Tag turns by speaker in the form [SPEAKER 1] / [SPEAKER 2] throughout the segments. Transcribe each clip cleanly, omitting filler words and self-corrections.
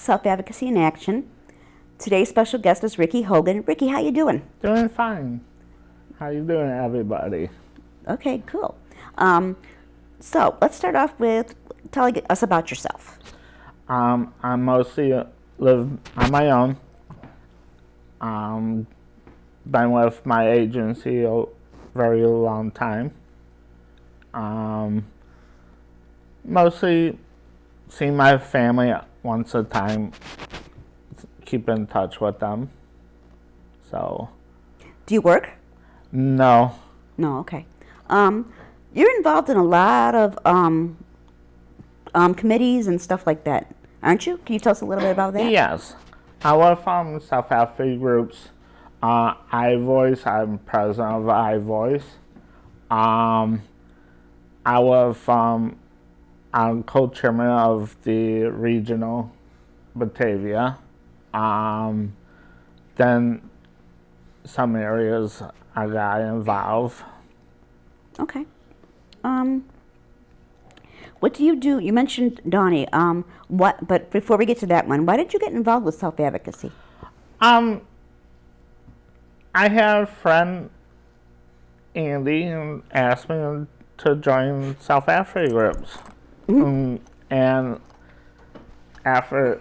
[SPEAKER 1] Self-Advocacy in Action. Today's special guest is Ricky Hogan. Ricky, how you doing?
[SPEAKER 2] Doing fine. How you doing, everybody?
[SPEAKER 1] Okay, cool. So let's start off with telling us about yourself.
[SPEAKER 2] I mostly live on my own. Been with my agency a very long time. Mostly see my family once a time. Keep in touch with them. So.
[SPEAKER 1] Do you work?
[SPEAKER 2] No.
[SPEAKER 1] No, okay. You're involved in a lot of committees and stuff like that, aren't you? Can you tell us a little bit about that?
[SPEAKER 2] Yes. I work from self-advocacy groups. iVoice, I'm president of iVoice. I'm co-chairman of the regional Batavia. Then some areas I got involved.
[SPEAKER 1] Okay. What do you do? You mentioned DDawny. But before we get to that one, why did you get involved with self-advocacy?
[SPEAKER 2] I have a friend, Andy, who asked me to join self-advocacy groups. Mm-hmm. And after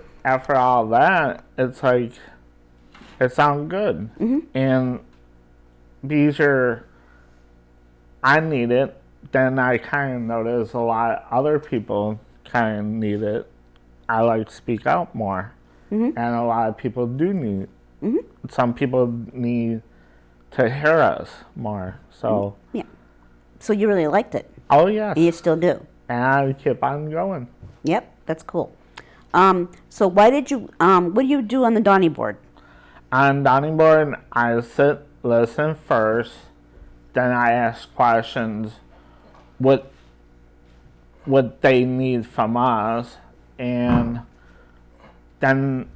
[SPEAKER 2] all that, it's like, it sounds good. Mm-hmm. And these are, I need it. Then I kind of notice a lot of other people kind of need it. I like to speak out more. Mm-hmm. And a lot of people do need it. Mm-hmm. Some people need to hear us more. So
[SPEAKER 1] yeah. So you really liked it.
[SPEAKER 2] Oh yes.
[SPEAKER 1] And you still do.
[SPEAKER 2] And I keep on going.
[SPEAKER 1] Yep, that's cool. So why did you? What do you do on the DDawny board?
[SPEAKER 2] On DDawny board, I sit, listen first, then I ask questions. What they need from us, and then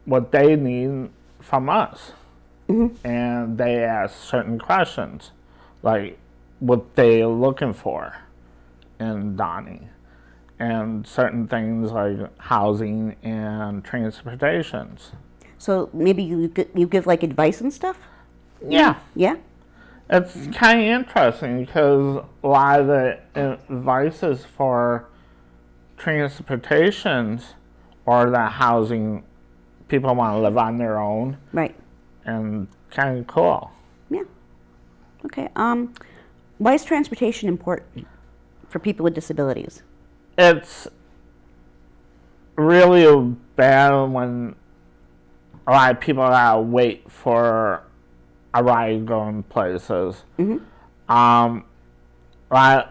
[SPEAKER 2] what they need from us. Mm-hmm. And they ask certain questions, like what they're looking for in DDawny, and certain things like housing and transportations.
[SPEAKER 1] So maybe you give like advice and stuff?
[SPEAKER 2] Yeah.
[SPEAKER 1] Yeah?
[SPEAKER 2] It's kind of interesting because a lot of the advices for transportations or the housing, people want to live on their own.
[SPEAKER 1] Right.
[SPEAKER 2] And kind of cool.
[SPEAKER 1] Yeah. Okay. Why is transportation important for people with disabilities?
[SPEAKER 2] It's really bad when a lot of people gotta wait for a ride going places. Mm-hmm.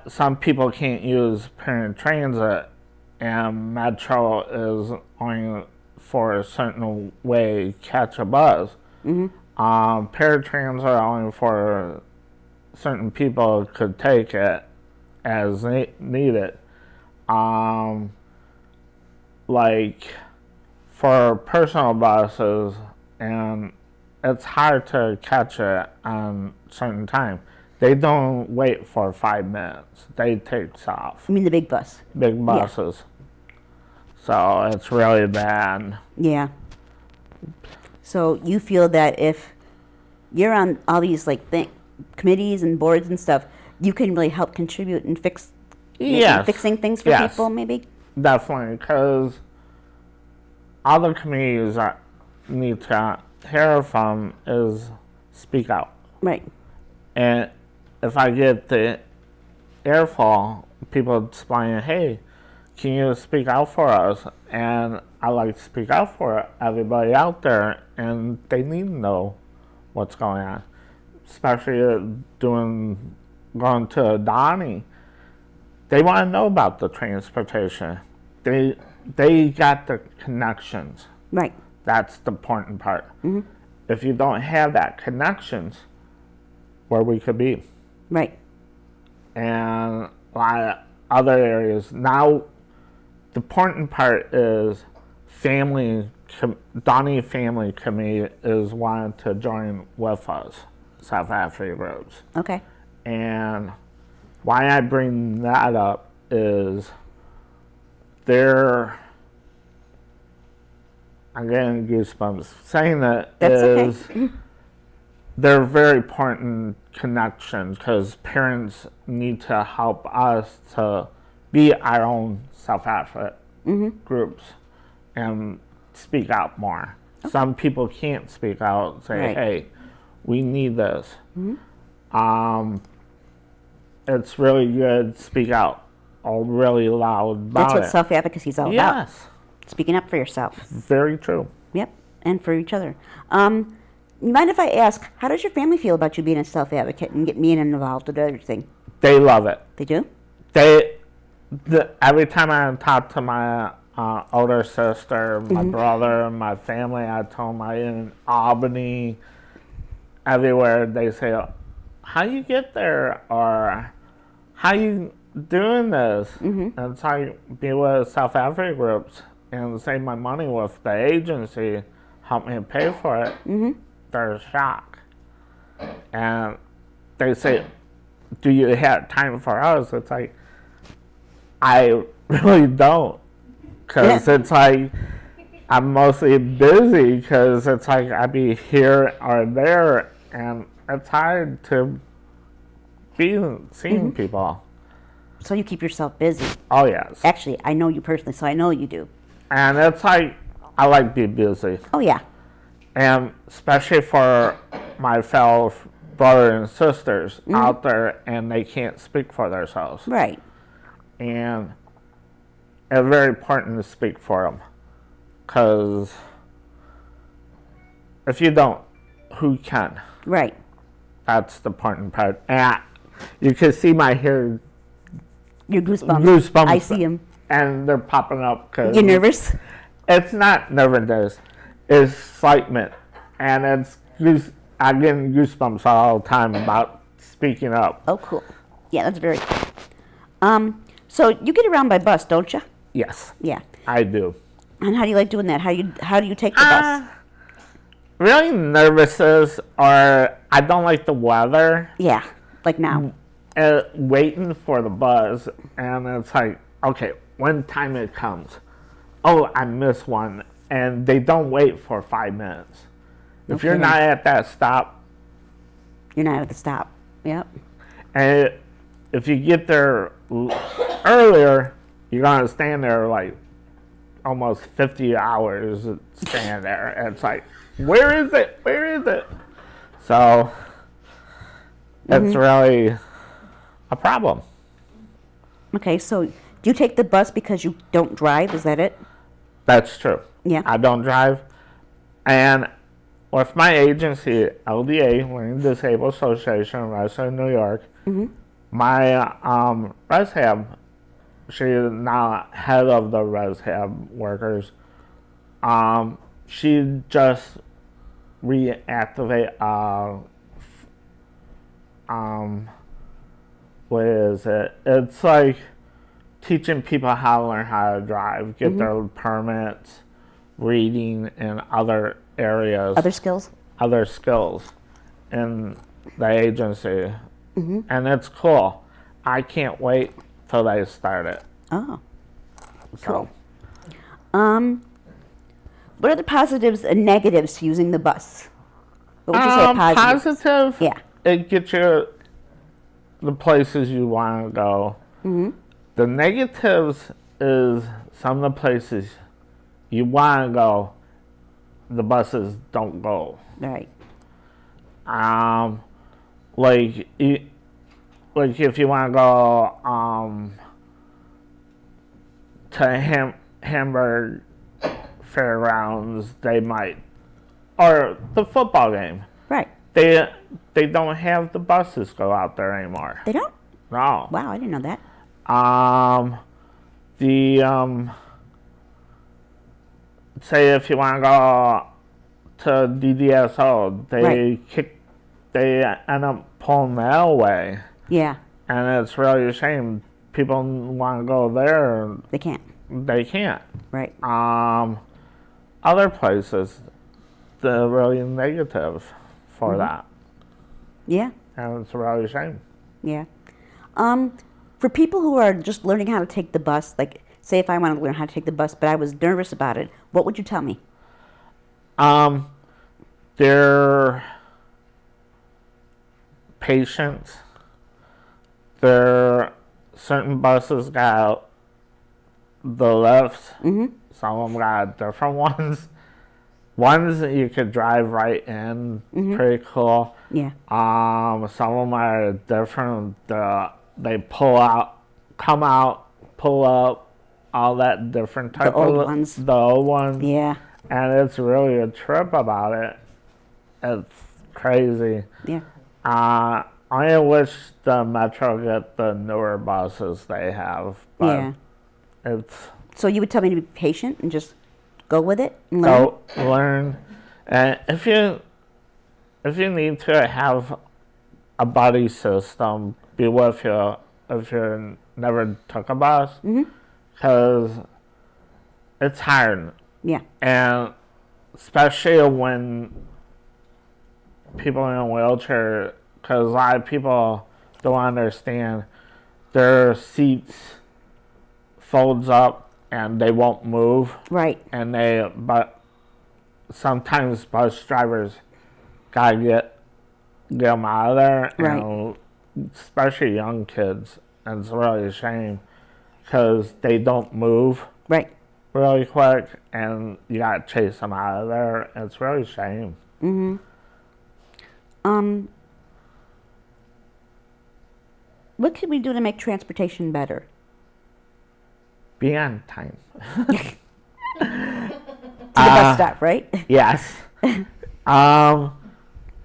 [SPEAKER 2] Some people can't use paratransit, and Metro is only for a certain way to catch a bus. Mm-hmm. Paratrans are only for certain people could take it as needed. Like for personal buses, and it's hard to catch it on certain time. They don't wait for 5 minutes. They take off.
[SPEAKER 1] You mean the big bus?
[SPEAKER 2] Big buses. Yeah. So it's really bad.
[SPEAKER 1] Yeah. So you feel that if you're on all these like committees and boards and stuff, you can really help contribute and fixing things for people, maybe?
[SPEAKER 2] Definitely, because other communities that need to hear from is speak out.
[SPEAKER 1] Right.
[SPEAKER 2] And if I get the airfall, people explain, hey, can you speak out for us? And I like to speak out for everybody out there, and they need to know what's going on. Especially going to DDawny. They want to know about the transportation. They got the connections.
[SPEAKER 1] Right.
[SPEAKER 2] That's the important part. Mm-hmm. If you don't have that connections, where we could be.
[SPEAKER 1] Right.
[SPEAKER 2] And a lot of other areas. Now, the important part is DDawny Family Committee is wanting to join with us, self-advocacy groups.
[SPEAKER 1] Okay.
[SPEAKER 2] And why I bring that up is they're I'm getting goosebumps. Saying that
[SPEAKER 1] That's
[SPEAKER 2] is,
[SPEAKER 1] okay.
[SPEAKER 2] they're very important connections because parents need to help us to be our own self-advocate groups and speak out more. Okay. Some people can't speak out and say, hey, we need this. It's really good to speak out all really loud about
[SPEAKER 1] That's what self-advocacy is all about.
[SPEAKER 2] Yes.
[SPEAKER 1] Speaking up for yourself.
[SPEAKER 2] Very true.
[SPEAKER 1] Yep, and for each other. You mind if I ask, how does your family feel about you being a self-advocate and being involved with everything?
[SPEAKER 2] They love it.
[SPEAKER 1] They do?
[SPEAKER 2] Every time I talk to my older sister, my brother, my family, I tell them I'm in Albany, everywhere, they say, how you get there? Or how you doing this? And it's like, be with self-advocate groups and save my money with the agency, help me pay for it. They're shocked. And they say, do you have time for us? It's like, I really don't. Because it's like, I'm mostly busy because it's like I be here or there, and it's hard to be seeing people.
[SPEAKER 1] So you keep yourself busy.
[SPEAKER 2] Oh, yes.
[SPEAKER 1] Actually, I know you personally, so I know you do.
[SPEAKER 2] And it's like, I like being busy.
[SPEAKER 1] Oh, yeah.
[SPEAKER 2] And especially for my fellow brothers and sisters out there, and they can't speak for themselves.
[SPEAKER 1] Right.
[SPEAKER 2] And it's very important to speak for them. Because if you don't, who can?
[SPEAKER 1] Right.
[SPEAKER 2] That's the important part. And you can see my hair.
[SPEAKER 1] Your goosebumps.
[SPEAKER 2] Goosebumps.
[SPEAKER 1] I see them.
[SPEAKER 2] And they're popping up. Cause
[SPEAKER 1] you're nervous?
[SPEAKER 2] It's not nervousness. It's excitement. And I'm getting goosebumps all the time about speaking up.
[SPEAKER 1] Oh, cool. Yeah, that's very cool. So you get around by bus, don't you?
[SPEAKER 2] Yes.
[SPEAKER 1] Yeah.
[SPEAKER 2] I do.
[SPEAKER 1] And how do you like doing that? How do you take the bus?
[SPEAKER 2] Really nervous or I don't like the weather.
[SPEAKER 1] Yeah, like now.
[SPEAKER 2] Waiting for the bus, and it's like, okay, when time it comes, oh, I missed one, and they don't wait for 5 minutes. If you're not at that stop,
[SPEAKER 1] you're not at the stop. Yep.
[SPEAKER 2] And if you get there earlier, you're gonna stand there like almost 50 hours stand there, and it's like, where is it? Where is it? So it's really a problem.
[SPEAKER 1] Okay, so do you take the bus because you don't drive? Is that it?
[SPEAKER 2] That's true.
[SPEAKER 1] Yeah.
[SPEAKER 2] I don't drive. And with my agency, LDA, Learning Disabled Association, right in New York, my rehab, she's now head of the rehab workers. She just reactivate what is it? It's like teaching people how to learn how to drive, get their permits, reading, and other areas.
[SPEAKER 1] Other skills?
[SPEAKER 2] Other skills in the agency. And it's cool. I can't wait till they start it.
[SPEAKER 1] Oh, cool. What are the positives and negatives to using the bus? What would you say positives?
[SPEAKER 2] Positive?
[SPEAKER 1] Yeah.
[SPEAKER 2] It gets you the places you want to go. The negatives is some of the places you want to go, the buses don't go.
[SPEAKER 1] Right.
[SPEAKER 2] Like if you want to go to Hamburg Fairgrounds, they might, or the football game.
[SPEAKER 1] Right.
[SPEAKER 2] They don't have the buses go out there anymore.
[SPEAKER 1] They don't?
[SPEAKER 2] No.
[SPEAKER 1] Wow, I didn't know that.
[SPEAKER 2] Say if you want to go to DDSO, they end up pulling that away.
[SPEAKER 1] Yeah.
[SPEAKER 2] And it's really a shame. People want to go there.
[SPEAKER 1] They can't.
[SPEAKER 2] They can't.
[SPEAKER 1] Right.
[SPEAKER 2] Other places, they're really negative for that.
[SPEAKER 1] Yeah.
[SPEAKER 2] And it's really a shame.
[SPEAKER 1] Yeah. For people who are just learning how to take the bus, like say if I want to learn how to take the bus, but I was nervous about it, what would you tell me?
[SPEAKER 2] They're patient. There, certain buses got the lifts. Some of them got different ones. Ones that you could drive right in, pretty cool.
[SPEAKER 1] Yeah.
[SPEAKER 2] Some of them are different. They pull out, come out, pull up, all that different type
[SPEAKER 1] The old
[SPEAKER 2] of
[SPEAKER 1] ones.
[SPEAKER 2] The old ones.
[SPEAKER 1] Yeah.
[SPEAKER 2] And it's really a trip about it. It's crazy.
[SPEAKER 1] Yeah.
[SPEAKER 2] I wish the Metro get the newer buses they have, but
[SPEAKER 1] Yeah.
[SPEAKER 2] it's
[SPEAKER 1] So you would tell me to be patient and just go with it and learn?
[SPEAKER 2] learn. And if you need to have a buddy system be with you if you never took a bus, because it's hard.
[SPEAKER 1] Yeah.
[SPEAKER 2] And especially when people in a wheelchair, because a lot of people don't understand, their seats folds up and they won't move.
[SPEAKER 1] Right.
[SPEAKER 2] And but sometimes bus drivers gotta get them out of there.
[SPEAKER 1] Right.
[SPEAKER 2] And especially young kids. And it's really a shame because they don't move
[SPEAKER 1] Right.
[SPEAKER 2] really quick, and you gotta chase them out of there. It's really a shame.
[SPEAKER 1] What can we do to make transportation better?
[SPEAKER 2] Be on time.
[SPEAKER 1] To the bus stop, right?
[SPEAKER 2] Yes.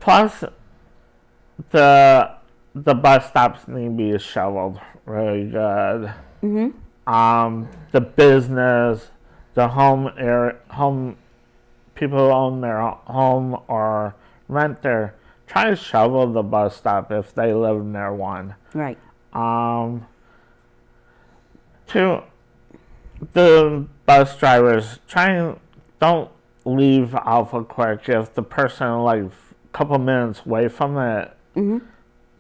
[SPEAKER 2] Plus, the bus stops need to be shoveled really good. The business, the home people who own their home or rent there, try to shovel the bus stop if they live near one.
[SPEAKER 1] Right.
[SPEAKER 2] To the bus drivers, don't leave awful quick if the person like a couple minutes away from it.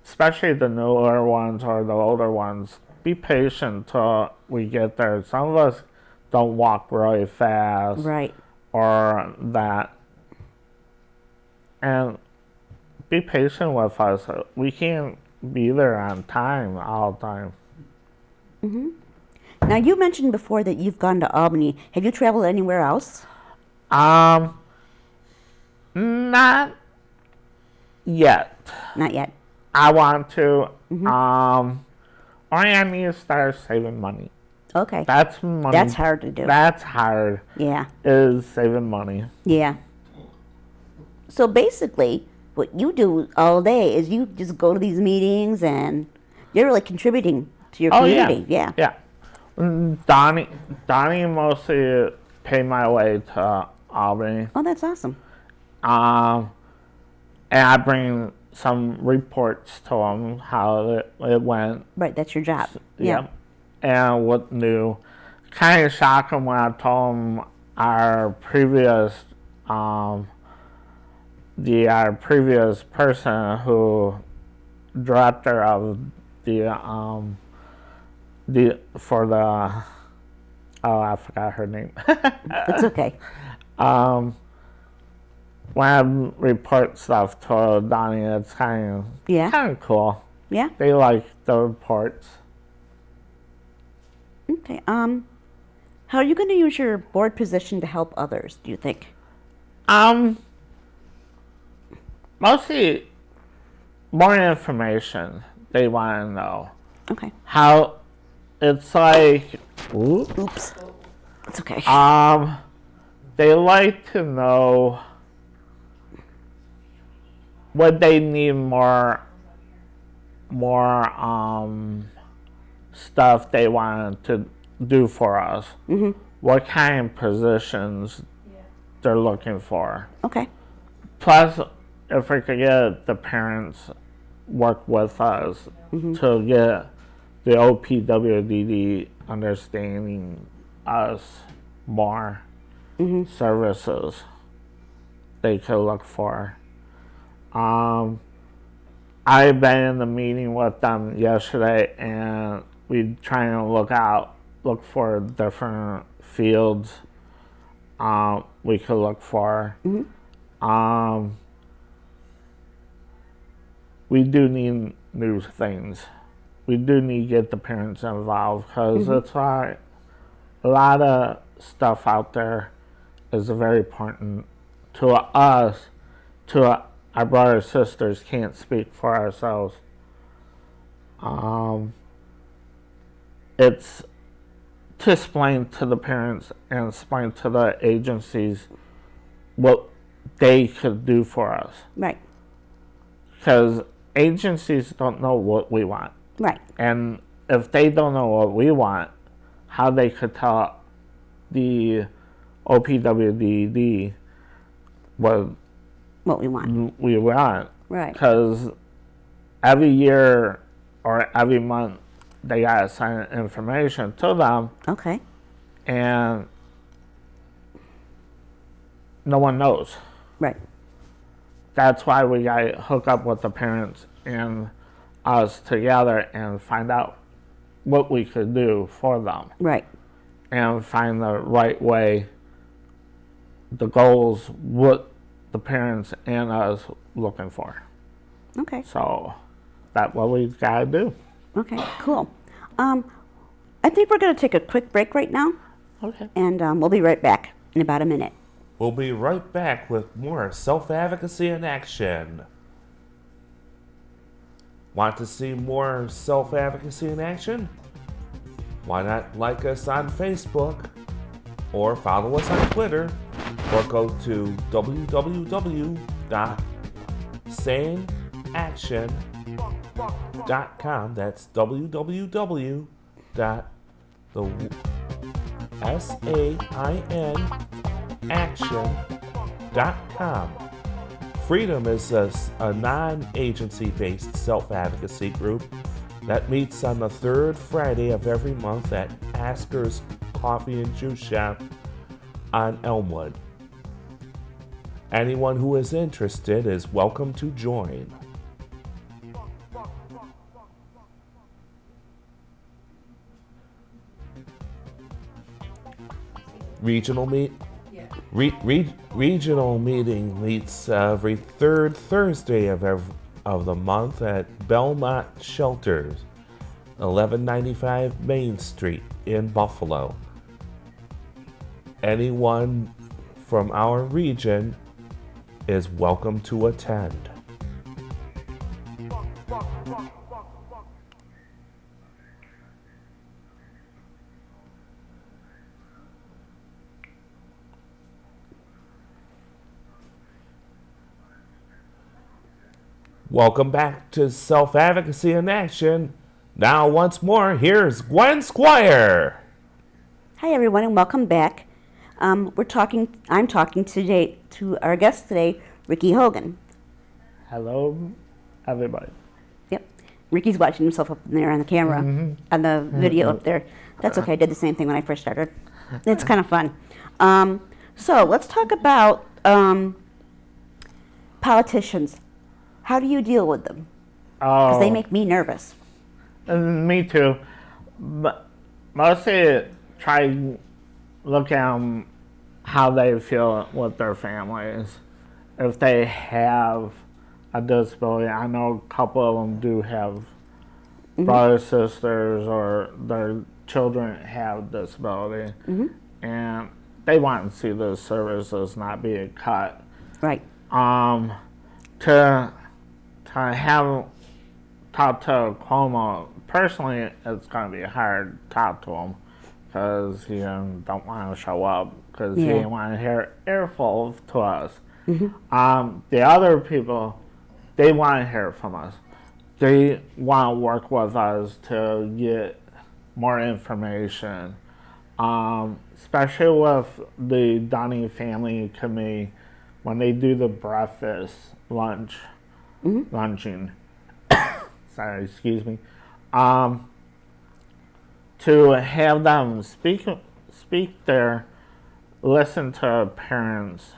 [SPEAKER 2] Especially the newer ones or the older ones. Be patient till we get there. Some of us don't walk really fast.
[SPEAKER 1] Right.
[SPEAKER 2] Or that. And be patient with us. We can't be there on time all the time.
[SPEAKER 1] Now, you mentioned before that you've gone to Albany. Have you traveled anywhere else?
[SPEAKER 2] Not yet.
[SPEAKER 1] Not yet.
[SPEAKER 2] I want to. I need to start saving money.
[SPEAKER 1] Okay.
[SPEAKER 2] That's money.
[SPEAKER 1] That's hard to do.
[SPEAKER 2] That's hard.
[SPEAKER 1] Yeah.
[SPEAKER 2] Is saving money.
[SPEAKER 1] Yeah. So basically, what you do all day is you just go to these meetings and you're really contributing to your community. Yeah.
[SPEAKER 2] Yeah. Donnie mostly pay my way to Albany.
[SPEAKER 1] Oh, that's awesome.
[SPEAKER 2] And I bring some reports to him how it went.
[SPEAKER 1] Right, that's your job.
[SPEAKER 2] Yeah. And what new. Kind of shocked him when I told him our previous person who director of I forgot her name.
[SPEAKER 1] It's okay.
[SPEAKER 2] When I report stuff to Donnie, it's kind of cool.
[SPEAKER 1] Yeah.
[SPEAKER 2] They like the reports.
[SPEAKER 1] Okay. How are you going to use your board position to help others, do you think?
[SPEAKER 2] Mostly more information they want to know.
[SPEAKER 1] Okay.
[SPEAKER 2] How it's like.
[SPEAKER 1] Oops. It's okay.
[SPEAKER 2] They like to know what they need more stuff they want to do for us. What kind of positions they're looking for.
[SPEAKER 1] Okay.
[SPEAKER 2] Plus, if we could get the parents work with us to get the OPWDD understanding us more services they could look for. I've been in the meeting with them yesterday, and we trying to look for different fields we could look for. We do need new things. We do need to get the parents involved because it's like a lot of stuff out there is very important to us, to our brothers and sisters. Can't speak for ourselves. It's to explain to the parents and explain to the agencies what they could do for us.
[SPEAKER 1] Right.
[SPEAKER 2] Because agencies don't know what we want.
[SPEAKER 1] Right.
[SPEAKER 2] And if they don't know what we want, how they could tell the OPWDD what
[SPEAKER 1] we want. Right.
[SPEAKER 2] Because every year or every month they gotta send information to them.
[SPEAKER 1] Okay.
[SPEAKER 2] And no one knows.
[SPEAKER 1] Right.
[SPEAKER 2] That's why we gotta hook up with the parents and us together and find out what we could do for them.
[SPEAKER 1] Right.
[SPEAKER 2] And find the right way, the goals, what the parents and us looking for.
[SPEAKER 1] Okay.
[SPEAKER 2] So that's what we gotta do.
[SPEAKER 1] Okay, cool. I think we're going to take a quick break right now.
[SPEAKER 2] Okay.
[SPEAKER 1] And we'll be right back in about a minute.
[SPEAKER 3] We'll be right back with more self-advocacy in action. Want to see more self-advocacy in action? Why not like us on Facebook or follow us on Twitter or go to www.saneaction.com. That's www.sainaction.com. Freedom is a non-agency based self-advocacy group that meets on the third Friday of every month at Asker's Coffee and Juice Shop on Elmwood. Anyone who is interested is welcome to join. Regional meeting meets every third Thursday of the month at Belmont Shelters, 1195 Main Street in Buffalo. Anyone from our region is welcome to attend. Welcome back to Self-Advocacy in Action. Now, once more, here's Gwen Squire.
[SPEAKER 1] Hi, everyone, and welcome back. I'm talking today to our guest today, Ricky Hogan.
[SPEAKER 2] Hello, everybody.
[SPEAKER 1] Yep. Ricky's watching himself up in there on the camera, on the video up there. That's okay. I did the same thing when I first started. It's kind of fun. So let's talk about politicians. How do you deal with them? Because they make me nervous.
[SPEAKER 2] Me too. But mostly try look at how they feel with their families. If they have a disability, I know a couple of them do have brothers, sisters, or their children have disability, and they want to see those services not being cut.
[SPEAKER 1] Right.
[SPEAKER 2] To have talk to Cuomo, personally, it's going to be hard to talk to him because he don't want to show up because he didn't want to hear earful to us. The other people, they want to hear from us. They want to work with us to get more information, especially with the DDawny Family Committee when they do the breakfast lunching. Sorry, excuse me. To have them speak there, listen to parents'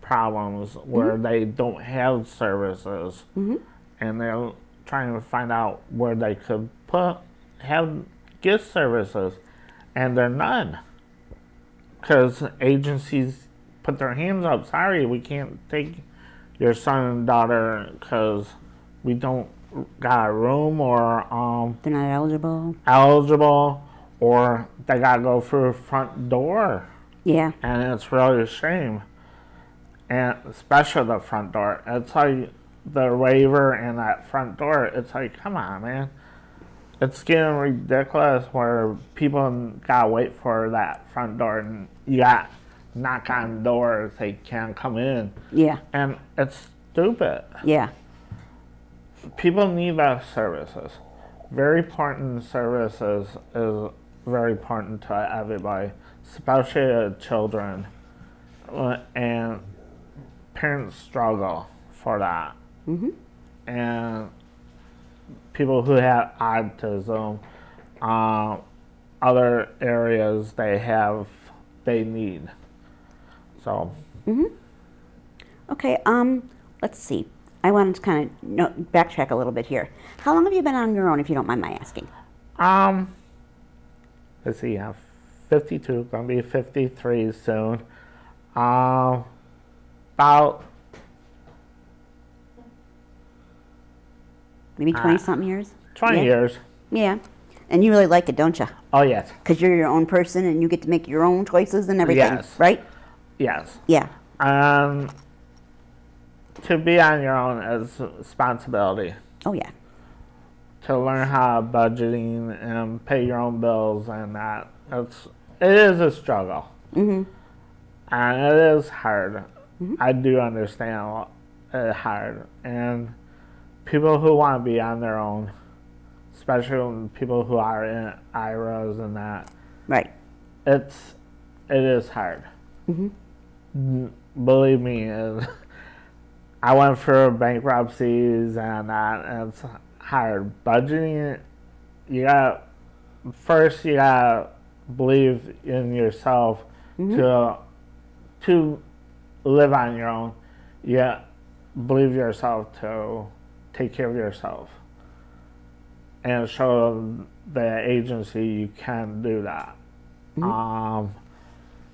[SPEAKER 2] problems where they don't have services, and they're trying to find out where they could get services, and they're none. because agencies put their hands up. Sorry, we can't take your son and daughter because we don't got a room, or
[SPEAKER 1] They're not
[SPEAKER 2] eligible, or they gotta go through the front door,
[SPEAKER 1] Yeah.
[SPEAKER 2] and it's really a shame. And especially the front door. It's like the waiver and that front door. It's like, come on, man. It's getting ridiculous where people gotta wait for that front door, and you got knock on doors, they can't come in.
[SPEAKER 1] Yeah.
[SPEAKER 2] And it's stupid.
[SPEAKER 1] Yeah.
[SPEAKER 2] People need those services. Very important services is very important to everybody, especially children. And parents struggle for that.
[SPEAKER 1] Mm-hmm.
[SPEAKER 2] And people who have autism, other areas they need. So.
[SPEAKER 1] Mm-hmm. Okay, let's see. I wanted to kind of backtrack a little bit here. How long have you been on your own, if you don't mind my asking?
[SPEAKER 2] Let's see, I'm 52, gonna be 53 soon. About
[SPEAKER 1] Maybe 20-something years?
[SPEAKER 2] 20
[SPEAKER 1] Yeah.
[SPEAKER 2] years.
[SPEAKER 1] Yeah. And you really like it, don't you?
[SPEAKER 2] Oh, yes.
[SPEAKER 1] Because you're your own person and you get to make your own choices and everything,
[SPEAKER 2] Yes.
[SPEAKER 1] right?
[SPEAKER 2] Yes.
[SPEAKER 1] Yeah.
[SPEAKER 2] To be on your own is a responsibility.
[SPEAKER 1] Oh, yeah.
[SPEAKER 2] To learn how budgeting and pay your own bills and that. It is a struggle.
[SPEAKER 1] Mm-hmm.
[SPEAKER 2] And it is hard. Mm-hmm. I do understand it's hard. And people who want to be on their own, especially people who are in IRAs and that.
[SPEAKER 1] Right.
[SPEAKER 2] It is hard.
[SPEAKER 1] Mm-hmm.
[SPEAKER 2] Believe me, I went through bankruptcies and that, and it's hard. Budgeting, you gotta believe in yourself. Mm-hmm. to live on your own. You gotta believe yourself to take care of yourself and show the agency you can do that. Mm-hmm.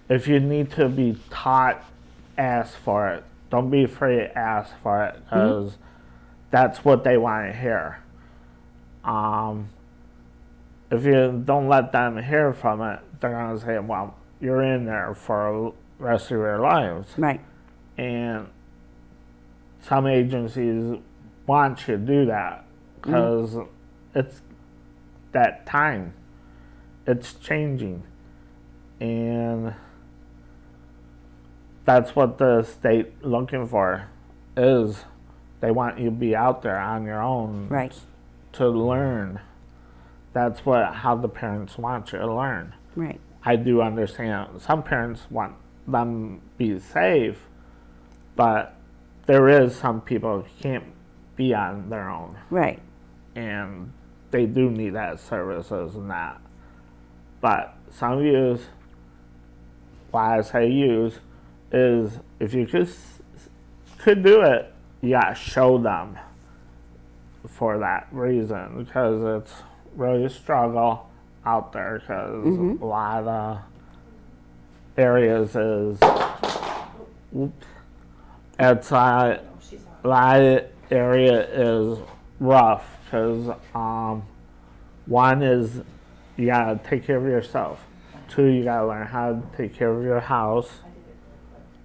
[SPEAKER 2] If you need to be taught, ask for it. Don't be afraid to ask for it, because that's what they want to hear. If you don't let them hear from it, they're going to say, well, you're in there for the rest of your lives.
[SPEAKER 1] Right.
[SPEAKER 2] And some agencies want you to do that because it's that time. It's changing. And that's what the state looking for is. They want you to be out there on your own,
[SPEAKER 1] right,
[SPEAKER 2] to learn. That's how the parents want you to learn.
[SPEAKER 1] Right.
[SPEAKER 2] I do understand some parents want them to be safe, but there is some people who can't be on their own.
[SPEAKER 1] Right.
[SPEAKER 2] And they do need that services and that. But some use, why I say use, is if you could do it, you gotta show them for that reason, because it's really a struggle out there, because a lot of areas is, it's a lot of area is rough, because one is you gotta take care of yourself. Two, you gotta learn how to take care of your house,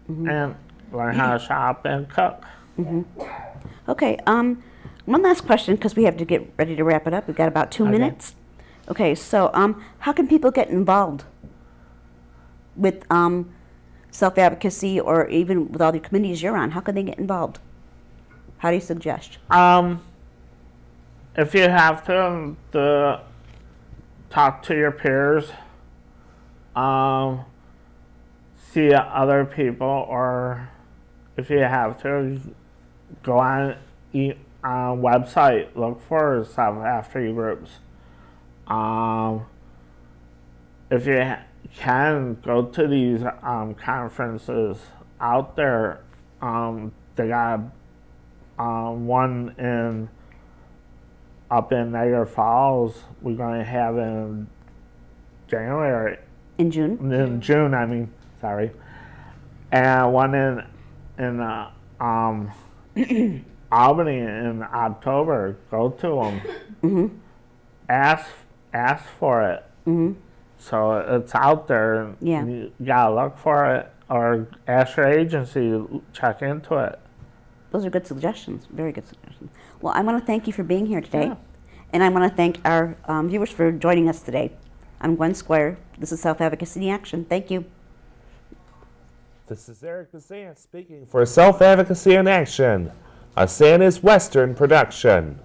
[SPEAKER 2] and learn how to shop and cook.
[SPEAKER 1] Okay, one last question, because we have to get ready to wrap it up. We've got about 2 minutes. Okay, so how can people get involved with self-advocacy, or even with all the committees you're on? How can they get involved? How do you suggest?
[SPEAKER 2] If you have to talk to your peers, see other people, or if you have to, go on website, look for self-advocacy groups. If you can, go to these conferences out there. They got one up in Niagara Falls. We're going to have in January,
[SPEAKER 1] In June?
[SPEAKER 2] In June, I mean, sorry. And one in Albany in October. Go to them.
[SPEAKER 1] Mm-hmm.
[SPEAKER 2] Ask for it.
[SPEAKER 1] Mm-hmm.
[SPEAKER 2] So it's out there.
[SPEAKER 1] Yeah.
[SPEAKER 2] You gotta look for it, or ask your agency to check into it.
[SPEAKER 1] Those are good suggestions. Very good suggestions. Well, I want to thank you for being here today.
[SPEAKER 2] Yeah.
[SPEAKER 1] And I want to thank our viewers for joining us today. I'm Gwen Squire. This is Self Advocacy in Action. Thank you.
[SPEAKER 3] This is Eric Bazan speaking for Self Advocacy in Action, a Santa's Western production.